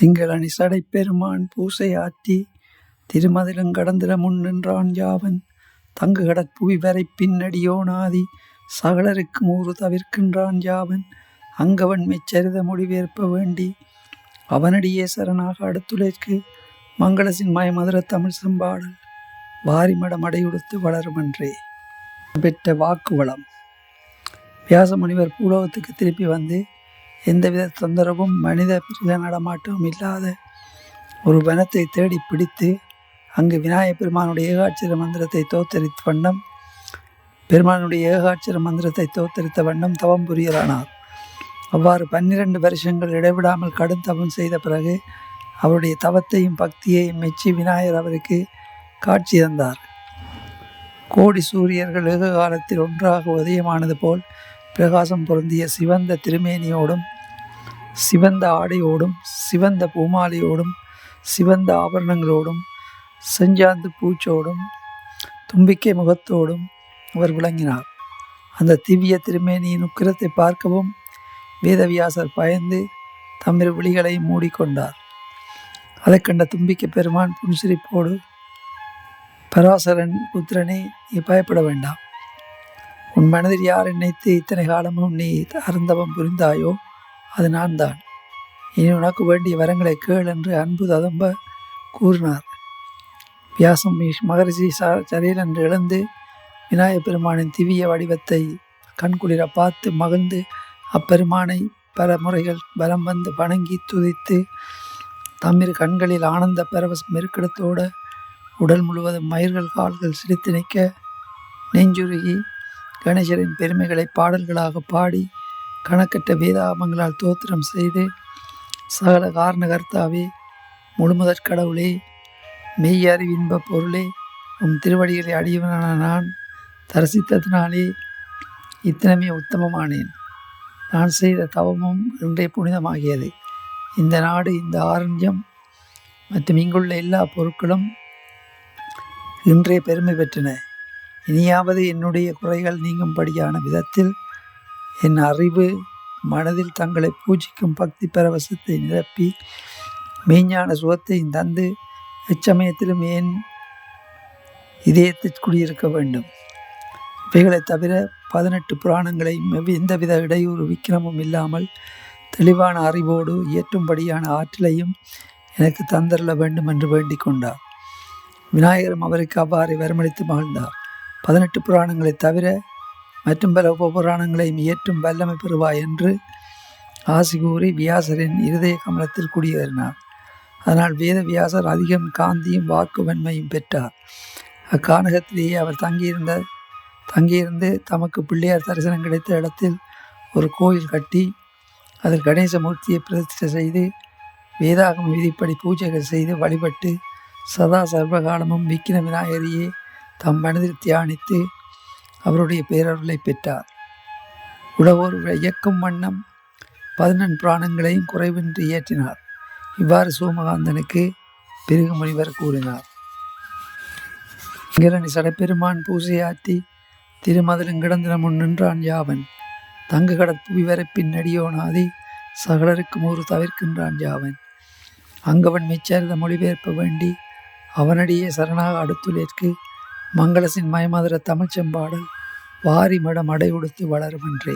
திங்களணி சடைப்பெருமான் பூசை ஆற்றி திருமதிலும் கடந்திட முன் நின்றான் யாவன் தங்கு கடற்புவி வரை பின்னடியோனாதி சகலருக்கு ஊறு தவிர்க்கின்றான் யாவன் அங்கவன் மெச்சரித மொழிபெயர்ப்ப வேண்டி அவனடியே சரணாக அடுத்துழைக்கு மங்களசின் மயமதுர தமிழ் செம்பாடல் வாரிமடம் அடையுடுத்து வளருமன்றே. பெற்ற வாக்குவளம். வியாச முனிவர் பூலோகத்துக்கு திருப்பி வந்து எந்தவித தொந்தரவும் மனித பிரிக நடமாட்டமும் இல்லாத ஒரு வனத்தை தேடி பிடித்து அங்கு விநாயகப் பெருமானுடைய ஏகாட்சர மந்திரத்தை தோத்தரித்த வண்ணம் தவம் புரியலானார். அவ்வாறு 12 வருஷங்கள் இடைவிடாமல் கடும் தவம் செய்த பிறகு அவருடைய தவத்தையும் பக்தியையும் மெச்சி விநாயகர் அவருக்கு காட்சி தந்தார். கோடி சூரியர்கள் ஏக காலத்தில் ஒன்றாக உதயமானது போல் பிரகாசம் பொருந்திய சிவந்த திருமேனியோடும் சிவந்த ஆடையோடும் சிவந்த பூமாலையோடும் சிவந்த ஆபரணங்களோடும் செஞ்சாந்து பூச்சோடும் தும்பிக்கை முகத்தோடும் அவர் விளங்கினார். அந்த திவ்ய திருமேனியின் உக்கிரத்தை பார்க்கவும் வேதவியாசர் பயந்து தம்மிரு விழிகளை மூடிக்கொண்டார். அதை கண்ட தும்பிக்கை பெருமான் புன்சிரிப்போடு, பராசரன் புத்திரனே, நீ பயப்பட வேண்டாம். உன் மனதில் யார் நினைத்து இத்தனை காலமும் நீ அருந்தவம் புரிந்தாயோ அது நான் தான். இனி உனக்கு வேண்டிய வரங்களை கேள் என்று அன்பு ததும்ப கூறினார். வியாசம் மகரிஷி சரீர் என்று எழுந்து விநாயகப் பெருமானின் திவ்ய வடிவத்தை கண்குளிர பார்த்து மகிழ்ந்து அப்பெருமானை பல முறைகள் பலம் வந்து வணங்கி துதித்து தம்மிரு கண்களில் ஆனந்த பரவசம் மெருக்கெடுத்தோடு உடல் முழுவதும் மயிர்கள் கால்கள் சிரித்து நிற்க நெஞ்சுருகி கணேசரின் பெருமைகளை பாடல்களாக பாடி கணக்கற்ற வேதாகமங்களால் தோத்திரம் செய்து சகல காரணகர்த்தாவே, முழுமுதற் கடவுளே, மெய்யறிவு இன்ப பொருளே, உம் திருவடிகளை அடியவனான நான் தரிசித்ததினாலே இத்தனமே உத்தமமானேன். நான் செய்த தவமும் இன்றைய புனிதமாகியது. இந்த நாடு, இந்த ஆரண்யம் மற்றும் இங்குள்ள எல்லா பொருட்களும் இன்றைய பெருமை பெற்றன. இனியாவது என்னுடைய குறைகள் நீங்கும்படியான விதத்தில் என் அறிவு மனதில் தங்களை பூஜிக்கும் பக்தி பரவசத்தை நிரப்பி மெய்ஞான சுகத்தையும் தந்து எச்சமயத்திலும் என் இதயத்தில் குடியிருக்க வேண்டும். இவைகளை தவிர 18 புராணங்களையும் எந்தவித இடையூறு விக்கிரமும் இல்லாமல் தெளிவான அறிவோடு இயற்றும்படியான ஆற்றலையும் எனக்கு தந்தரல வேண்டும் என்று வேண்டிக் கொண்டார். விநாயகரும் அவருக்கு அவ்வாறு வரமளித்து மகிழ்ந்தார். 18 புராணங்களை தவிர மற்றும் பல உபபுராணங்களையும் இயற்றும் வல்லமை பெறுவாய் என்று ஆசி கூறி வியாசரின் இருதய கமலத்தில் குடியேறினார். அதனால் வேத வியாசர் அதிகம் காந்தியும் வாக்கு வன்மையும் பெற்றார். அக்கானகத்திலேயே அவர் தங்கியிருந்து தமக்கு பிள்ளையார் தரிசனம் கிடைத்த இடத்தில் ஒரு கோயில் கட்டி அதில் கணேசமூர்த்தியை பிரதிஷ்டை செய்து வேதாகம விதிப்படி பூஜைகள் செய்து வழிபட்டு சதா சர்வகாலமும் விக்கின விநாயகரையே தம் மனதில் தியானித்து அவருடைய பேரருளை பெற்றார். உழவோர் இயக்கும் வண்ணம் 14 புராணங்களையும் குறைவின்றி இயற்றினார். இவ்வாறு சோமகாந்தனுக்கு பிருகு முனிவர் கூறினார். திங்களணி சடைப்பெருமான் பூசையாற்றி திருமதிலும் கிடந்திட முன் நின்றான் யாவன் தங்கு கடற்புவி வரை பின்னடியோனாதி சகலருக்கு ஊறு தவிர்க்கின்றான் யாவன் அங்கவன் மெச்சரித மொழிபெயர்ப்ப வேண்டி அவனடியே சரணாக அடுத்துலேற்கு மங்களசின் மயமதுர தமிழ் செம்பாடல் வாரி மடம் அடையுடுத்து வளருமன்றே.